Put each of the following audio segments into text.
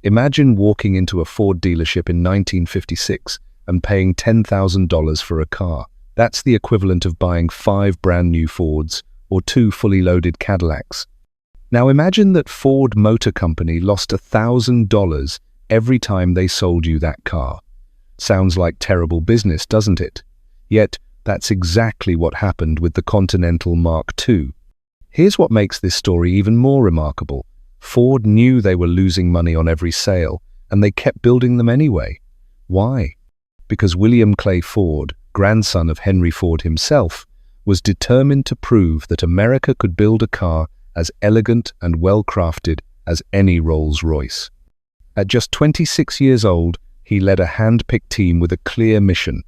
Imagine walking into a Ford dealership in 1956 and paying $10,000 for a car. That's the equivalent of buying 5 brand new Fords or 2 fully loaded Cadillacs. Now imagine that Ford Motor Company lost $1,000 every time they sold you that car. Sounds like terrible business, doesn't it? Yet, that's exactly what happened with the Continental Mark II. Here's what makes this story even more remarkable. Ford knew they were losing money on every sale, and they kept building them anyway. Why? Because William Clay Ford, grandson of Henry Ford himself, was determined to prove that America could build a car as elegant and well-crafted as any Rolls-Royce. At just 26 years old, he led a hand-picked team with a clear mission: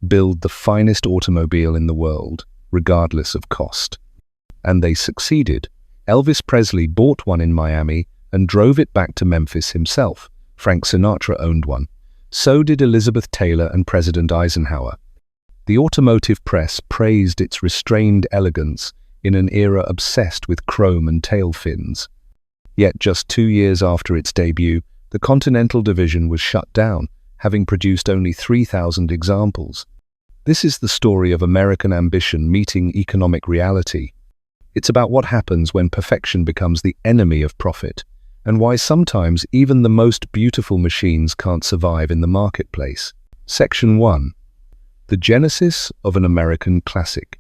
build the finest automobile in the world, regardless of cost. And they succeeded. Elvis Presley bought one in Miami and drove it back to Memphis himself. Frank Sinatra owned one. So did Elizabeth Taylor and President Eisenhower. The automotive press praised its restrained elegance in an era obsessed with chrome and tail fins. Yet just 2 years after its debut, the Continental division was shut down, having produced only 3,000 examples. This is the story of American ambition meeting economic reality. It's about what happens when perfection becomes the enemy of profit, and why sometimes even the most beautiful machines can't survive in the marketplace. Section 1. The genesis of an American classic.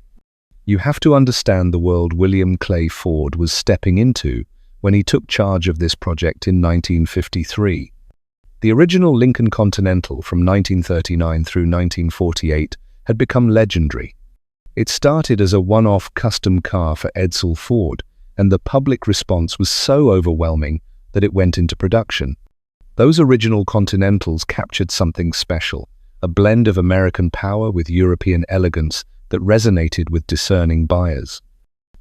You have to understand the world William Clay Ford was stepping into when he took charge of this project in 1953. The original Lincoln Continental from 1939 through 1948 had become legendary. It started as a one-off custom car for Edsel Ford, and the public response was so overwhelming that it went into production. Those original Continentals captured something special, a blend of American power with European elegance that resonated with discerning buyers.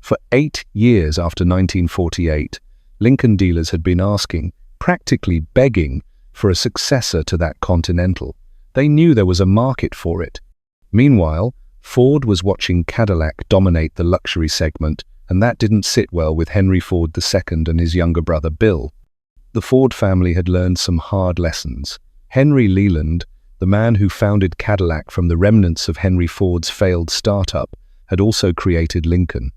For 8 years after 1948, Lincoln dealers had been asking, practically begging, for a successor to that Continental. They knew there was a market for it. Meanwhile, Ford was watching Cadillac dominate the luxury segment, and that didn't sit well with Henry Ford II and his younger brother Bill. The Ford family had learned some hard lessons. Henry Leland, the man who founded Cadillac from the remnants of Henry Ford's failed startup, had also created Lincoln.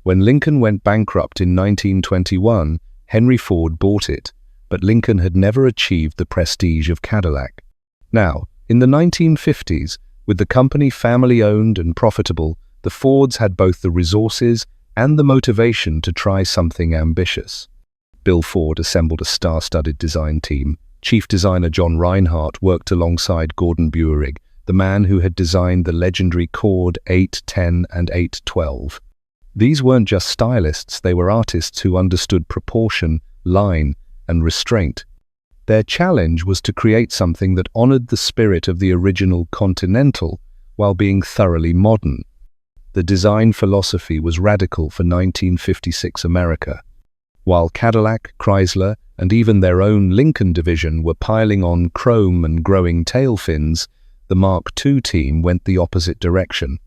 When Lincoln went bankrupt in 1921, Henry Ford bought it, but Lincoln had never achieved the prestige of Cadillac. Now, in the 1950s, with the company family-owned and profitable, the Fords had both the resources and the motivation to try something ambitious. Bill Ford assembled a star-studded design team. Chief designer John Reinhardt worked alongside Gordon Buerig, the man who had designed the legendary Cord 810 and 812. These weren't just stylists, they were artists who understood proportion, line, and restraint. Their challenge was to create something that honored the spirit of the original Continental while being thoroughly modern. The design philosophy was radical for 1956 America. While Cadillac, Chrysler, and even their own Lincoln division were piling on chrome and growing tail fins, the Mark II team went the opposite direction.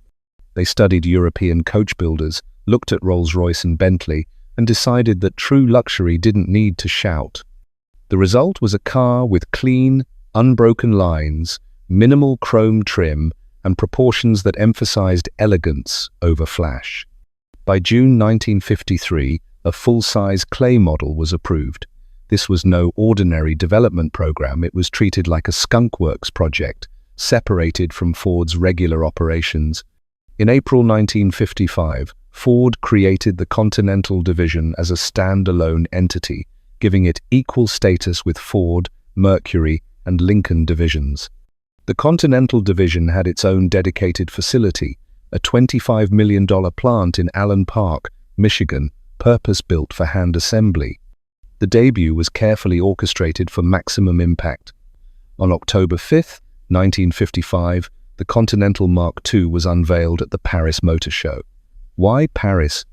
They studied European coach builders, looked at Rolls-Royce and Bentley, and decided that true luxury didn't need to shout. The result was a car with clean, unbroken lines, minimal chrome trim, and proportions that emphasized elegance over flash. By June 1953, a full-size Clay model was approved. This was no ordinary development program, it was treated like a skunkworks project, separated from Ford's regular operations. In April 1955, Ford created the Continental division as a standalone entity, giving it equal status with Ford, Mercury, and Lincoln divisions. The Continental division had its own dedicated facility, a $25 million plant in Allen Park, Michigan, purpose-built for hand assembly. The debut was carefully orchestrated for maximum impact. On October 5, 1955, the Continental Mark II was unveiled at the Paris Motor Show. Why Paris?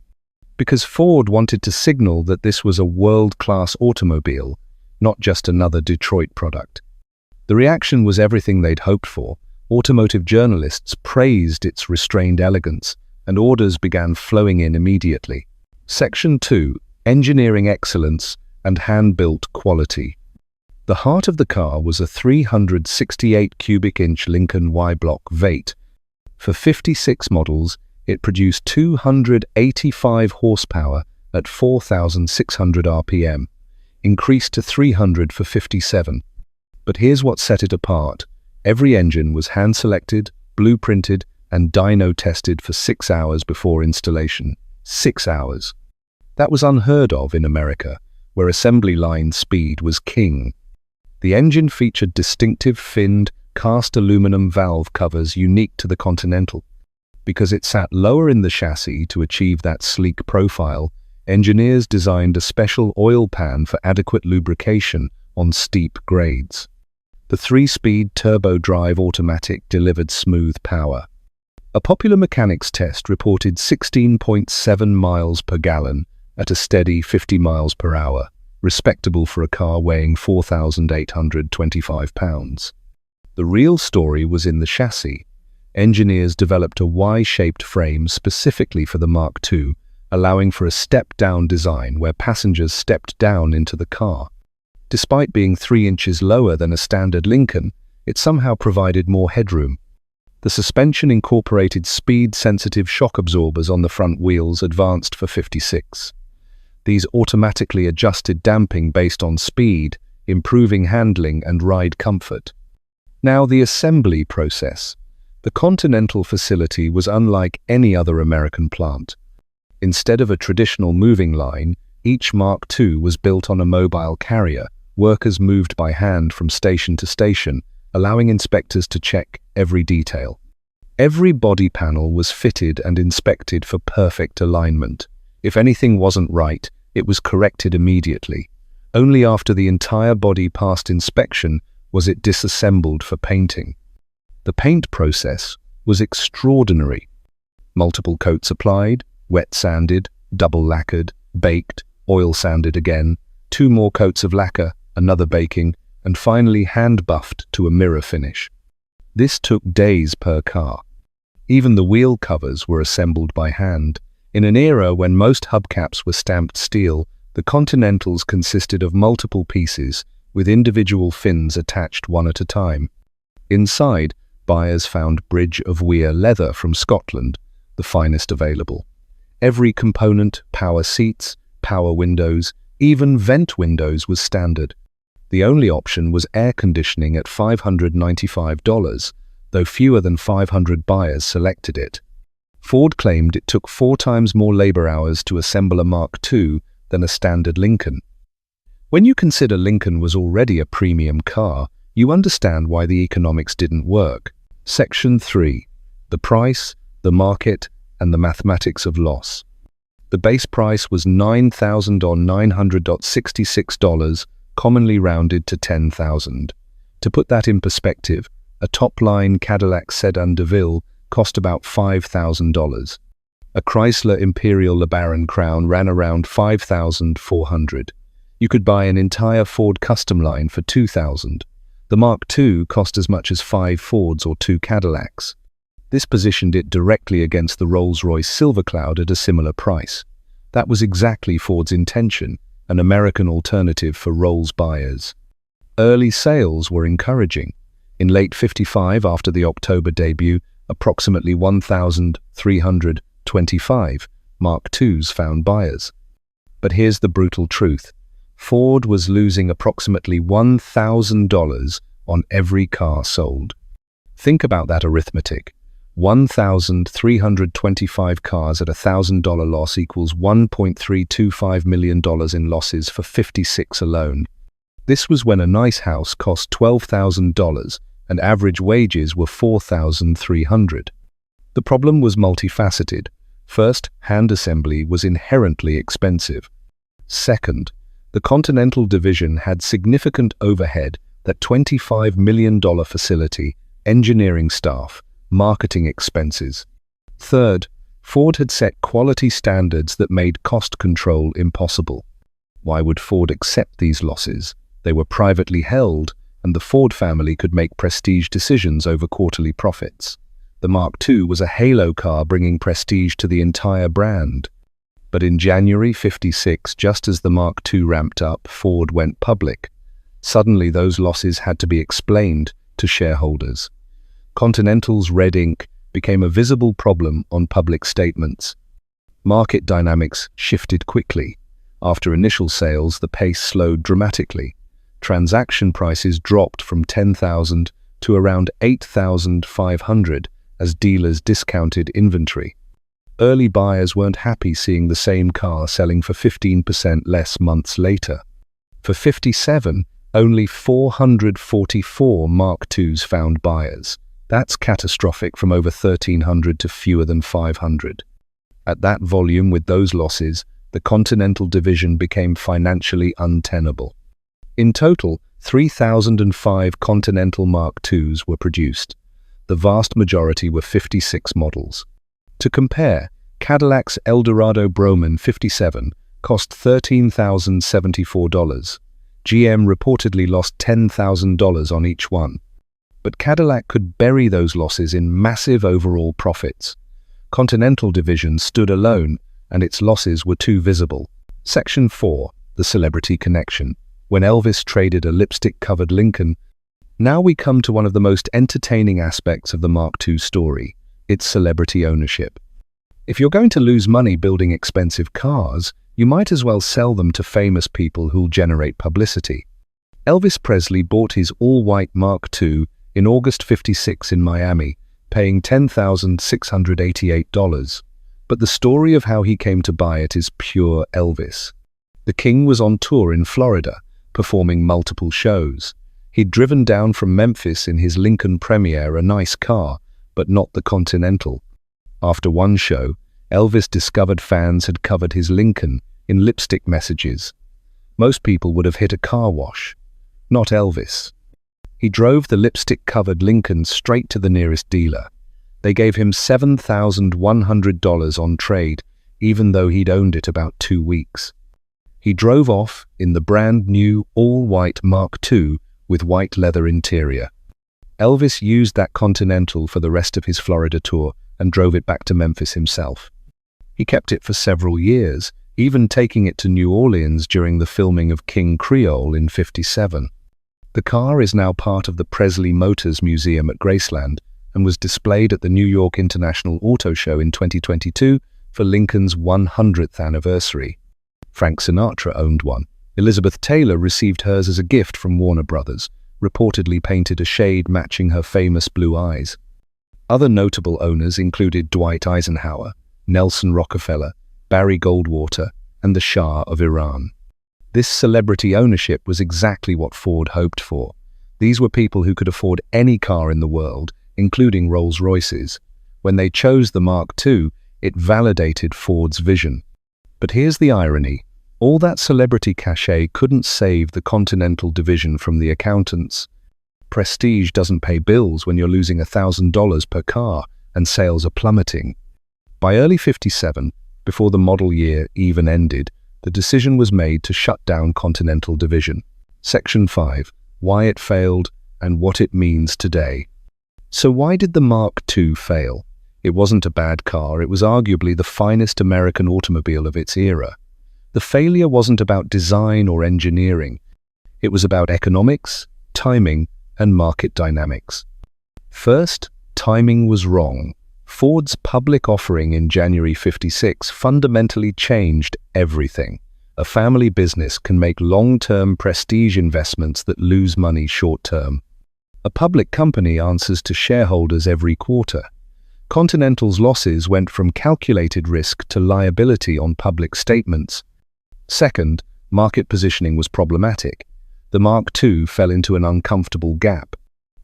Because Ford wanted to signal that this was a world-class automobile, not just another Detroit product. The reaction was everything they'd hoped for. Automotive journalists praised its restrained elegance, and orders began flowing in immediately. Section 2. Engineering excellence and hand-built quality. The heart of the car was a 368 cubic inch Lincoln Y-block V8. For 56 models, it produced 285 horsepower at 4,600 RPM, increased to 300 for 57. But here's what set it apart. Every engine was hand-selected, blueprinted, and dyno-tested for 6 hours before installation. 6 hours. That was unheard of in America, where assembly line speed was king. The engine featured distinctive finned, cast aluminum valve covers unique to the Continental. Because it sat lower in the chassis to achieve that sleek profile, engineers designed a special oil pan for adequate lubrication on steep grades. The 3-speed turbo drive automatic delivered smooth power. A popular mechanics test reported 16.7 miles per gallon at a steady 50 miles per hour, respectable for a car weighing 4,825 pounds. The real story was in the chassis. Engineers developed a Y-shaped frame specifically for the Mark II, allowing for a step-down design where passengers stepped down into the car. Despite being 3 inches lower than a standard Lincoln, it somehow provided more headroom. The suspension incorporated speed-sensitive shock absorbers on the front wheels advanced for 56. These automatically adjusted damping based on speed, improving handling and ride comfort. Now the assembly process. The Continental facility was unlike any other American plant. Instead of a traditional moving line, each Mark II was built on a mobile carrier. Workers moved by hand from station to station, allowing inspectors to check every detail. Every body panel was fitted and inspected for perfect alignment. If anything wasn't right, it was corrected immediately. Only after the entire body passed inspection was it disassembled for painting. The paint process was extraordinary. Multiple coats applied, wet sanded, double lacquered, baked, oil sanded again, 2 more coats of lacquer, another baking, and finally hand buffed to a mirror finish. This took days per car. Even the wheel covers were assembled by hand. In an era when most hubcaps were stamped steel, the Continentals consisted of multiple pieces, with individual fins attached one at a time. Inside, buyers found Bridge of Weir leather from Scotland, the finest available. Every component, power seats, power windows, even vent windows was standard. The only option was air conditioning at $595, though fewer than 500 buyers selected it. Ford claimed it took 4 times more labor hours to assemble a Mark II than a standard Lincoln. When you consider Lincoln was already a premium car, you understand why the economics didn't work. Section 3. The price, the market, and the mathematics of loss. The base price was $9,966, commonly rounded to $10,000. To put that in perspective, a top-line Cadillac Sedan DeVille cost about $5,000. A Chrysler Imperial LeBaron Crown ran around $5,400. You could buy an entire Ford Custom line for $2,000. The Mark II cost as much as 5 Fords or 2 Cadillacs. This positioned it directly against the Rolls-Royce Silver Cloud at a similar price. That was exactly Ford's intention, an American alternative for Rolls buyers. Early sales were encouraging. In late '55, after the October debut, approximately 1,325 Mark IIs found buyers. But here's the brutal truth. Ford was losing approximately $1,000 on every car sold. Think about that arithmetic. 1,325 cars at $1,000 loss equals $1.325 million in losses for 56 alone. This was when a nice house cost $12,000 and average wages were $4,300. The problem was multifaceted. First, hand assembly was inherently expensive. Second, the Continental division had significant overhead, that $25 million facility, engineering staff, marketing expenses. Third, Ford had set quality standards that made cost control impossible. Why would Ford accept these losses? They were privately held, and the Ford family could make prestige decisions over quarterly profits. The Mark II was a halo car bringing prestige to the entire brand. But in January '56, just as the Mark II ramped up, Ford went public. Suddenly, those losses had to be explained to shareholders. Continental's red ink became a visible problem on public statements. Market dynamics shifted quickly. After initial sales, the pace slowed dramatically. Transaction prices dropped from 10,000 to around 8,500 as dealers discounted inventory. Early buyers weren't happy seeing the same car selling for 15% less months later. For 57, only 444 Mark IIs found buyers. That's catastrophic, from over 1,300 to fewer than 500. At that volume, with those losses, the Continental division became financially untenable. In total, 3,005 Continental Mark IIs were produced. The vast majority were 56 models. To compare, Cadillac's Eldorado Broman 57 cost $13,074. GM reportedly lost $10,000 on each one. But Cadillac could bury those losses in massive overall profits. Continental division stood alone, and its losses were too visible. Section 4. The Celebrity Connection. When Elvis traded a lipstick-covered Lincoln. Now we come to one of the most entertaining aspects of the Mark II story, its celebrity ownership. If you're going to lose money building expensive cars, you might as well sell them to famous people who'll generate publicity. Elvis Presley bought his all-white Mark II in August '56 in Miami, paying $10,688. But the story of how he came to buy it is pure Elvis. The King was on tour in Florida, performing multiple shows. He'd driven down from Memphis in his Lincoln Premier, a nice car, but not the Continental. After one show, Elvis discovered fans had covered his Lincoln in lipstick messages. Most people would have hit a car wash. Not Elvis. He drove the lipstick-covered Lincoln straight to the nearest dealer. They gave him $7,100 on trade, even though he'd owned it about 2 weeks. He drove off in the brand-new all-white Mark II with white leather interior. Elvis used that Continental for the rest of his Florida tour and drove it back to Memphis himself. He kept it for several years, even taking it to New Orleans during the filming of King Creole in '57. The car is now part of the Presley Motors Museum at Graceland and was displayed at the New York International Auto Show in 2022 for Lincoln's 100th anniversary. Frank Sinatra owned one. Elizabeth Taylor received hers as a gift from Warner Brothers, reportedly painted a shade matching her famous blue eyes. Other notable owners included Dwight Eisenhower, Nelson Rockefeller, Barry Goldwater, and the Shah of Iran. This celebrity ownership was exactly what Ford hoped for. These were people who could afford any car in the world, including Rolls-Royces. When they chose the Mark II, it validated Ford's vision. But here's the irony. All that celebrity cachet couldn't save the Continental division from the accountants. Prestige doesn't pay bills when you're losing $1,000 per car and sales are plummeting. By early '57, before the model year even ended, the decision was made to shut down Continental division. Section 5. Why it failed and what it means today. So why did the Mark II fail? It wasn't a bad car, it was arguably the finest American automobile of its era. The failure wasn't about design or engineering. It was about economics, timing, and market dynamics. First, timing was wrong. Ford's public offering in January '56 fundamentally changed everything. A family business can make long-term prestige investments that lose money short-term. A public company answers to shareholders every quarter. Continental's losses went from calculated risk to liability on public statements. Second, market positioning was problematic. The Mark II fell into an uncomfortable gap.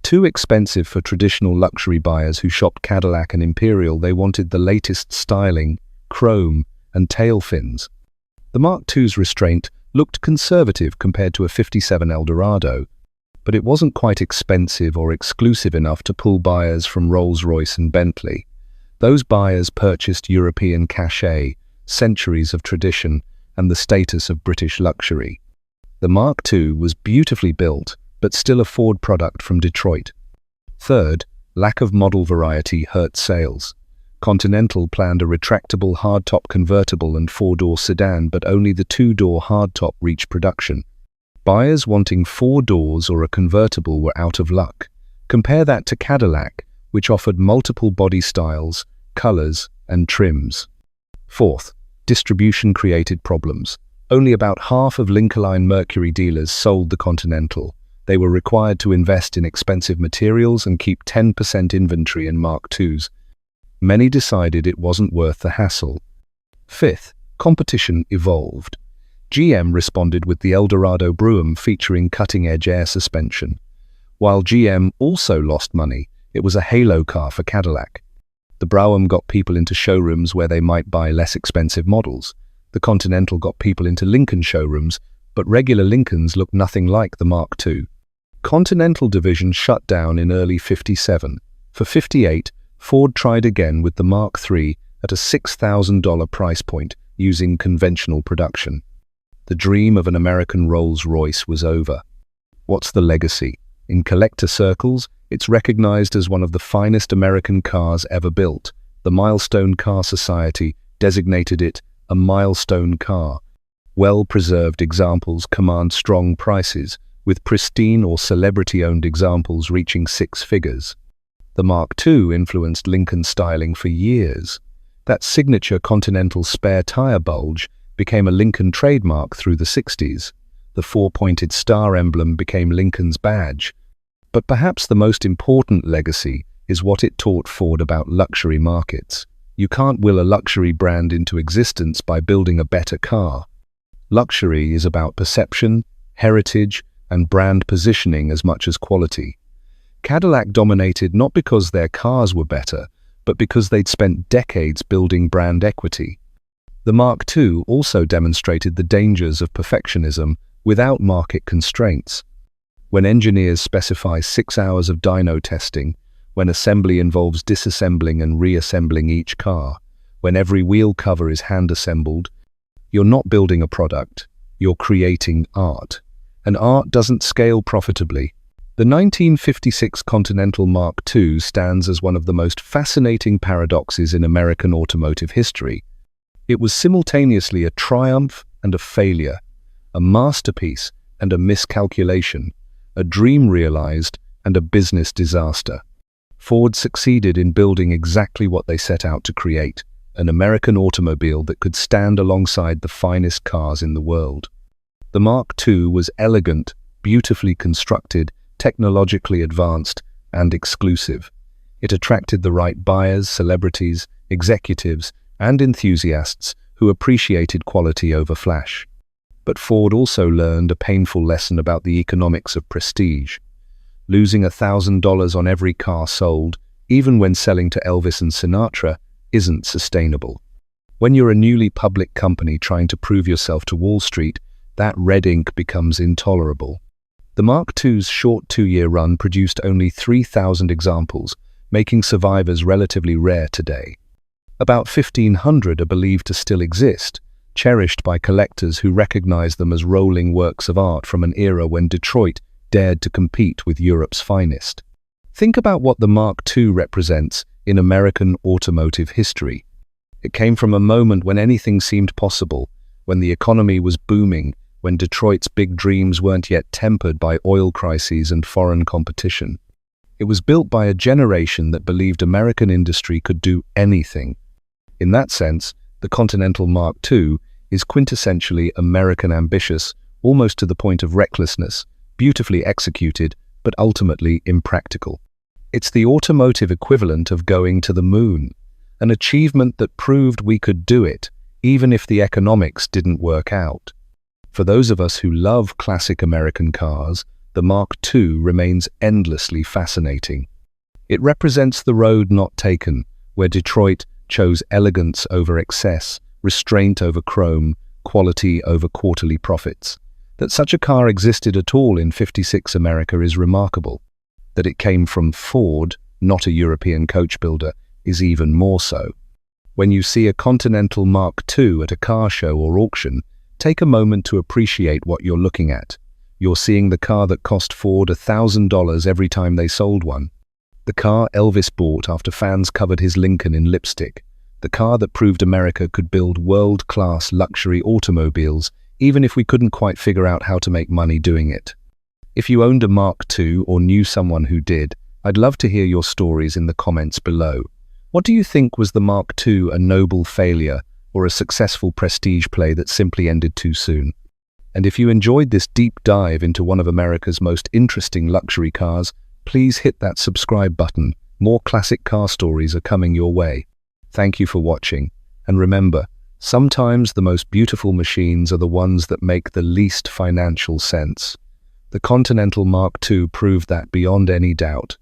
Too expensive for traditional luxury buyers who shopped Cadillac and Imperial, they wanted the latest styling, chrome, and tail fins. The Mark II's restraint looked conservative compared to a '57 Eldorado, but it wasn't quite expensive or exclusive enough to pull buyers from Rolls-Royce and Bentley. Those buyers purchased European cachet, centuries of tradition, and the status of British luxury. The Mark II was beautifully built, but still a Ford product from Detroit. Third, lack of model variety hurt sales. Continental planned a retractable hardtop convertible and four-door sedan, but only the two-door hardtop reached production. Buyers wanting 4 doors or a convertible were out of luck. Compare that to Cadillac, which offered multiple body styles, colors, and trims. Fourth, distribution created problems. Only about half of Lincoln Mercury dealers sold the Continental. They were required to invest in expensive materials and keep 10% inventory in Mark IIs. Many decided it wasn't worth the hassle. Fifth, competition evolved. GM responded with the Eldorado Boardroom featuring cutting-edge air suspension. While GM also lost money, it was a halo car for Cadillac. The Boardroom got people into showrooms where they might buy less expensive models. The Continental got people into Lincoln showrooms, but regular Lincolns looked nothing like the Mark II. Continental division shut down in early '57. For '58, Ford tried again with the Mark III at a $6,000 price point using conventional production. The dream of an American Rolls-Royce was over. What's the legacy? In collector circles, it's recognized as one of the finest American cars ever built. The Milestone Car Society designated it a milestone car. Well-preserved examples command strong prices, with pristine or celebrity-owned examples reaching 6 figures. The Mark II influenced Lincoln styling for years. That signature Continental spare tire bulge became a Lincoln trademark through the '60s. The 4-pointed star emblem became Lincoln's badge. But perhaps the most important legacy is what it taught Ford about luxury markets. You can't will a luxury brand into existence by building a better car. Luxury is about perception, heritage, and brand positioning as much as quality. Cadillac dominated not because their cars were better, but because they'd spent decades building brand equity. The Mark II also demonstrated the dangers of perfectionism without market constraints. When engineers specify 6 hours of dyno testing, when assembly involves disassembling and reassembling each car, when every wheel cover is hand-assembled, you're not building a product, you're creating art. And art doesn't scale profitably. The 1956 Continental Mark II stands as one of the most fascinating paradoxes in American automotive history. It was simultaneously a triumph and a failure, a masterpiece and a miscalculation, a dream realized and a business disaster. Ford succeeded in building exactly what they set out to create, an American automobile that could stand alongside the finest cars in the world. The Mark II was elegant, beautifully constructed, technologically advanced, and exclusive. It attracted the right buyers, celebrities, executives, and enthusiasts who appreciated quality over flash. But Ford also learned a painful lesson about the economics of prestige. Losing $1,000 on every car sold, even when selling to Elvis and Sinatra, isn't sustainable. When you're a newly public company trying to prove yourself to Wall Street, that red ink becomes intolerable. The Mark II's short 2-year run produced only 3,000 examples, making survivors relatively rare today. About 1,500 are believed to still exist, cherished by collectors who recognize them as rolling works of art from an era when Detroit dared to compete with Europe's finest. Think about what the Mark II represents in American automotive history. It came from a moment when anything seemed possible, when the economy was booming, when Detroit's big dreams weren't yet tempered by oil crises and foreign competition. It was built by a generation that believed American industry could do anything. In that sense, the Continental Mark II is quintessentially American ambitious, almost to the point of recklessness, beautifully executed, but ultimately impractical. It's the automotive equivalent of going to the moon, an achievement that proved we could do it, even if the economics didn't work out. For those of us who love classic American cars, the Mark II remains endlessly fascinating. It represents the road not taken, where Detroit chose elegance over excess, restraint over chrome, quality over quarterly profits. That such a car existed at all in '56 America is remarkable. That it came from Ford, not a European coach builder, is even more so. When you see a Continental Mark II at a car show or auction, take a moment to appreciate what you're looking at. You're seeing the car that cost Ford $1,000 every time they sold one. The car Elvis bought after fans covered his Lincoln in lipstick. The car that proved America could build world-class luxury automobiles even if we couldn't quite figure out how to make money doing it. If you owned a Mark II or knew someone who did, I'd love to hear your stories in the comments below. What do you think, was the Mark II a noble failure or a successful prestige play that simply ended too soon? And if you enjoyed this deep dive into one of America's most interesting luxury cars, please hit that subscribe button. More classic car stories are coming your way. Thank you for watching. And remember, sometimes the most beautiful machines are the ones that make the least financial sense. The Continental Mark II proved that beyond any doubt.